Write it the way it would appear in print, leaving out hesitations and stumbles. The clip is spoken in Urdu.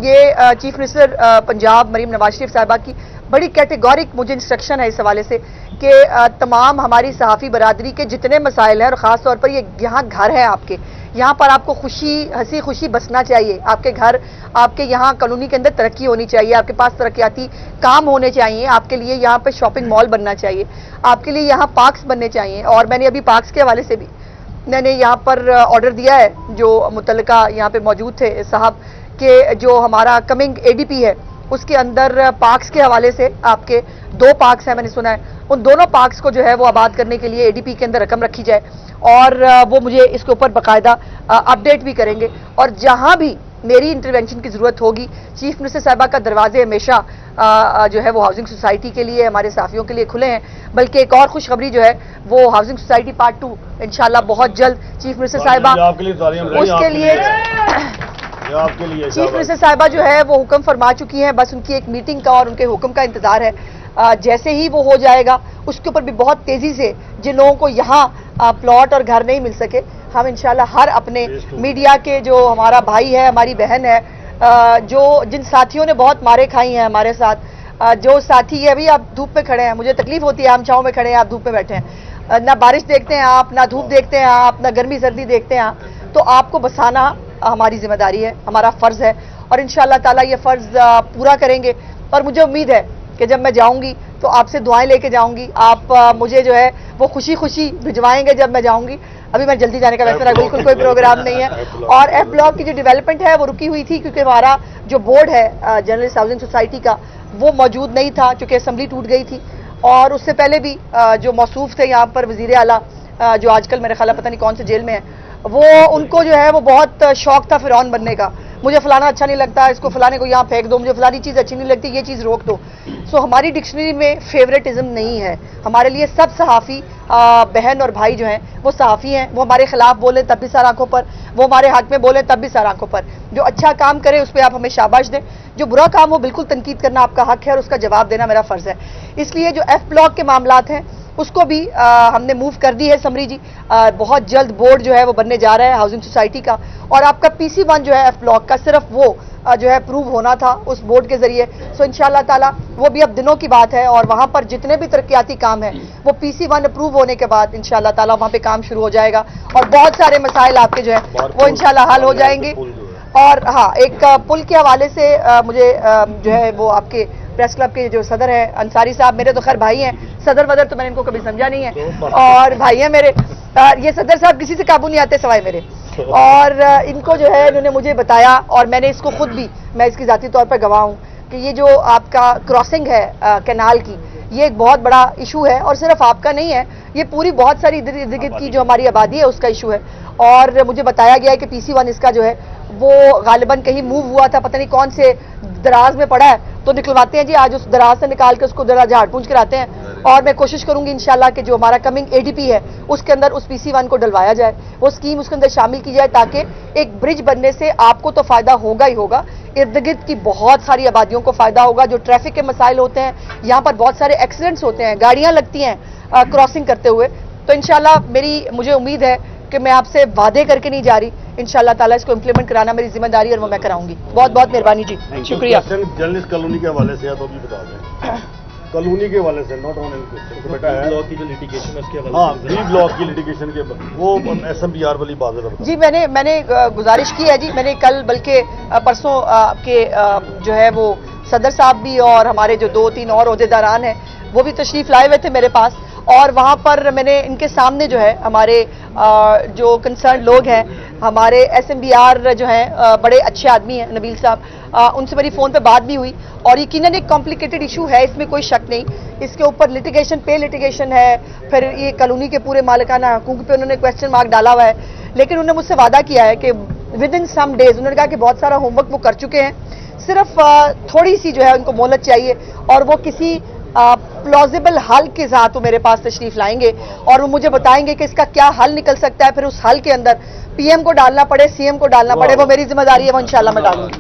یہ چیف منسٹر پنجاب مریم نواز شریف صاحبہ کی بڑی کیٹیگورک مجھے انسٹرکشن ہے اس حوالے سے کہ تمام ہماری صحافی برادری کے جتنے مسائل ہیں اور خاص طور پر یہ یہاں گھر ہے آپ کے، یہاں پر آپ کو ہنسی خوشی بسنا چاہیے، آپ کے گھر، آپ کے یہاں کالونی کے اندر ترقی ہونی چاہیے، آپ کے پاس ترقیاتی کام ہونے چاہیے، آپ کے لیے یہاں پہ شاپنگ مال بننا چاہیے، آپ کے لیے یہاں پارکس بننے چاہیے۔ اور میں نے ابھی پارکس کے حوالے سے بھی میں نے یہاں پر آرڈر دیا ہے، جو متعلقہ یہاں پہ موجود تھے صاحب، کہ جو ہمارا کمنگ اے ڈی پی ہے اس کے اندر پارکس کے حوالے سے آپ کے 2 پارکس ہیں میں نے سنا ہے، ان دونوں پارکس کو جو ہے وہ آباد کرنے کے لیے اے ڈی پی کے اندر رقم رکھی جائے، اور وہ مجھے اس کے اوپر باقاعدہ اپڈیٹ بھی کریں گے۔ اور جہاں بھی میری انٹرونشن کی ضرورت ہوگی، چیف منسٹر صاحبہ کا دروازے ہمیشہ جو ہے وہ ہاؤسنگ سوسائٹی کے لیے، ہمارے صحافیوں کے لیے کھلے ہیں۔ بلکہ ایک اور خوشخبری جو ہے وہ ہاؤسنگ سوسائٹی پارٹ 2 انشاءاللہ بہت جلد چیف منسٹر صاحبہ اس کے لیے چیف منسٹر صاحبہ جو ہے وہ حکم فرما چکی ہیں، بس ان کی ایک میٹنگ کا اور ان کے حکم کا انتظار ہے۔ جیسے ہی وہ ہو جائے گا اس کے اوپر بھی بہت تیزی سے جن لوگوں کو یہاں پلاٹ اور گھر نہیں مل سکے، ہم انشاءاللہ ہر اپنے میڈیا کے جو ہمارا بھائی ہے، ہماری بہن ہے، جن ساتھیوں نے بہت مارے کھائی ہیں ہمارے ساتھ، جو ساتھی ہے ابھی آپ دھوپ میں کھڑے ہیں، مجھے تکلیف ہوتی ہے، ہم چھاؤں میں کھڑے ہیں، آپ دھوپ میں بیٹھے ہیں، نہ بارش دیکھتے ہیں آپ، نہ دھوپ دیکھتے ہیں آپ، نہ گرمی سردی دیکھتے ہیں آپ، تو آپ کو بسانا ہماری ذمہ داری ہے، ہمارا فرض ہے، اور انشاءاللہ تعالیٰ یہ فرض پورا کریں گے۔ اور مجھے امید ہے کہ جب میں جاؤں گی تو آپ سے دعائیں لے کے جاؤں گی، آپ مجھے جو ہے وہ خوشی خوشی بھجوائیں گے جب میں جاؤں گی۔ ابھی میں جلدی جانے کا ویسے بالکل کوئی پروگرام نہیں ہے، اور ایف بلاک کی جو ڈیولپمنٹ ہے وہ رکی ہوئی تھی کیونکہ ہمارا جو بورڈ ہے جرنلسٹ ہاؤسنگ سوسائٹی کا وہ موجود نہیں تھا، چونکہ اسمبلی ٹوٹ گئی تھی، اور اس سے پہلے بھی جو موصوف تھے یہاں پر وزیر اعلیٰ جو آج کل میرے خیال ہے پتہ نہیں کون سے جیل میں ہیں، وہ ان کو جو ہے وہ بہت شوق تھا فرعون بننے کا، مجھے فلانا اچھا نہیں لگتا، اس کو فلانے کو یہاں پھینک دو، مجھے فلانی چیز اچھی نہیں لگتی، یہ چیز روک دو۔ سو ہماری ڈکشنری میں فیوریٹزم نہیں ہے، ہمارے لیے سب صحافی بہن اور بھائی جو ہیں وہ صحافی ہیں، وہ ہمارے خلاف بولیں تب بھی سر آنکھوں پر، وہ ہمارے حق میں بولیں تب بھی سر آنکھوں پر، جو اچھا کام کرے اس پہ آپ ہمیں شاباش دیں، جو برا کام ہو بالکل تنقید کرنا آپ کا حق ہے اور اس کا جواب دینا میرا فرض ہے۔ اس لیے جو ایف بلاک کے معاملات ہیں اس کو بھی ہم نے موو کر دی ہے سمری جی، بہت جلد بورڈ جو ہے وہ بننے جا رہا ہے ہاؤسنگ سوسائٹی کا، اور آپ کا پی سی 1 جو ہے ایف بلاک کا صرف وہ جو ہے اپروو ہونا تھا اس بورڈ کے ذریعے، سو انشاءاللہ تعالی وہ بھی اب دنوں کی بات ہے، اور وہاں پر جتنے بھی ترقیاتی کام ہیں وہ پی سی 1 اپروو ہونے کے بعد انشاءاللہ تعالی وہاں پہ کام شروع ہو جائے گا، اور بہت سارے مسائل آپ کے جو ہیں وہ انشاءاللہ حل ہو جائیں گے۔ اور ہاں، ایک پل کے حوالے سے مجھے جو ہے وہ آپ کے پریس کلب کے جو صدر ہیں انصاری صاحب، میرے تو خیر بھائی ہیں، صدر ودر تو میں نے ان کو کبھی سمجھا نہیں ہے، اور بھائی ہیں میرے، یہ صدر صاحب کسی سے قابو نہیں آتے سوائے میرے، اور ان کو جو ہے انہوں نے مجھے بتایا، اور میں نے اس کو خود بھی، میں اس کی ذاتی طور پر گواہ ہوں کہ یہ جو آپ کا کراسنگ ہے کینال کی، یہ ایک بہت بڑا ایشو ہے، اور صرف آپ کا نہیں ہے، یہ پوری بہت ساری ارد گرد کی جو ہماری آبادی ہے اس کا ایشو ہے، اور مجھے بتایا گیا ہے کہ پی سی 1 اس کا جو ہے وہ غالباً کہیں موو ہوا تھا، پتہ نہیں کون سے دراز میں پڑا ہے، تو نکلواتے ہیں جی، آج اس دراز سے نکال کے اس کو ذرا جھاڑ پونچھ کراتے ہیں، اور میں کوشش کروں گی انشاءاللہ کہ جو ہمارا کمنگ اے ڈی پی ہے اس کے اندر اس پی سی 1 کو ڈلوایا جائے، وہ اسکیم اس کے اندر شامل کی جائے، تاکہ ایک برج بننے سے آپ کو تو فائدہ ہوگا ہی ہوگا، ارد گرد کی بہت ساری آبادیوں کو فائدہ ہوگا، جو ٹریفک کے مسائل ہوتے ہیں، یہاں پر بہت سارے ایکسیڈنٹس ہوتے ہیں، گاڑیاں لگتی ہیں کراسنگ کرتے ہوئے، تو انشاءاللہ مجھے امید ہے کہ میں آپ سے وعدے کر کے نہیں جا رہی، انشاءاللہ تعالیٰ اس کو امپلیمنٹ کرانا میری ذمہ داری اور وہ میں کراؤں گی۔ بہت بہت مہربانی جی، شکریہ۔ جرنلسٹ کالونی کے حوالے سے تو بھی بتا دیں، کالونی کے حوالے سے ناٹ آن بلاک کی جو لٹیگیشن ہے اس کے حوالے سے، ہاں بی بلاک کی لٹیگیشن کے وہ ایس ایم پی آر والی بات ہے جی، میں نے گزارش کی ہے جی، میں نے کل بلکہ پرسوں آپ کے جو ہے وہ صدر صاحب بھی اور ہمارے جو 2-3 اور عہدیداران ہیں وہ بھی تشریف لائے ہوئے تھے میرے پاس، اور وہاں پر میں نے ان کے سامنے جو ہے ہمارے جو کنسرن لوگ ہیں، ہمارے ایس ایم بی آر جو ہیں بڑے اچھے آدمی ہیں نبیل صاحب، ان سے میری فون پہ بات بھی ہوئی، اور یقیناً ایک کمپلیکیٹڈ ایشو ہے، اس میں کوئی شک نہیں، اس کے اوپر لٹیگیشن ہے، پھر یہ کالونی کے پورے مالکانہ حقوق پہ انہوں نے کویسچن مارک ڈالا ہوا ہے، لیکن انہوں نے مجھ سے وعدہ کیا ہے کہ ود ان سم ڈیز، انہوں نے کہا کہ بہت سارا ہوم ورک وہ کر چکے ہیں، صرف تھوڑی سی جو ہے ان کو مہلت چاہیے، اور وہ کسی پلازیبل حل کے ساتھ وہ میرے پاس تشریف لائیں گے، اور وہ مجھے بتائیں گے کہ اس کا کیا حل نکل سکتا ہے، پھر اس حل کے اندر پی ایم کو ڈالنا پڑے، سی ایم کو ڈالنا پڑے، وہ میری ذمہ داری ہے، وہ انشاءاللہ میں ڈالوں گی۔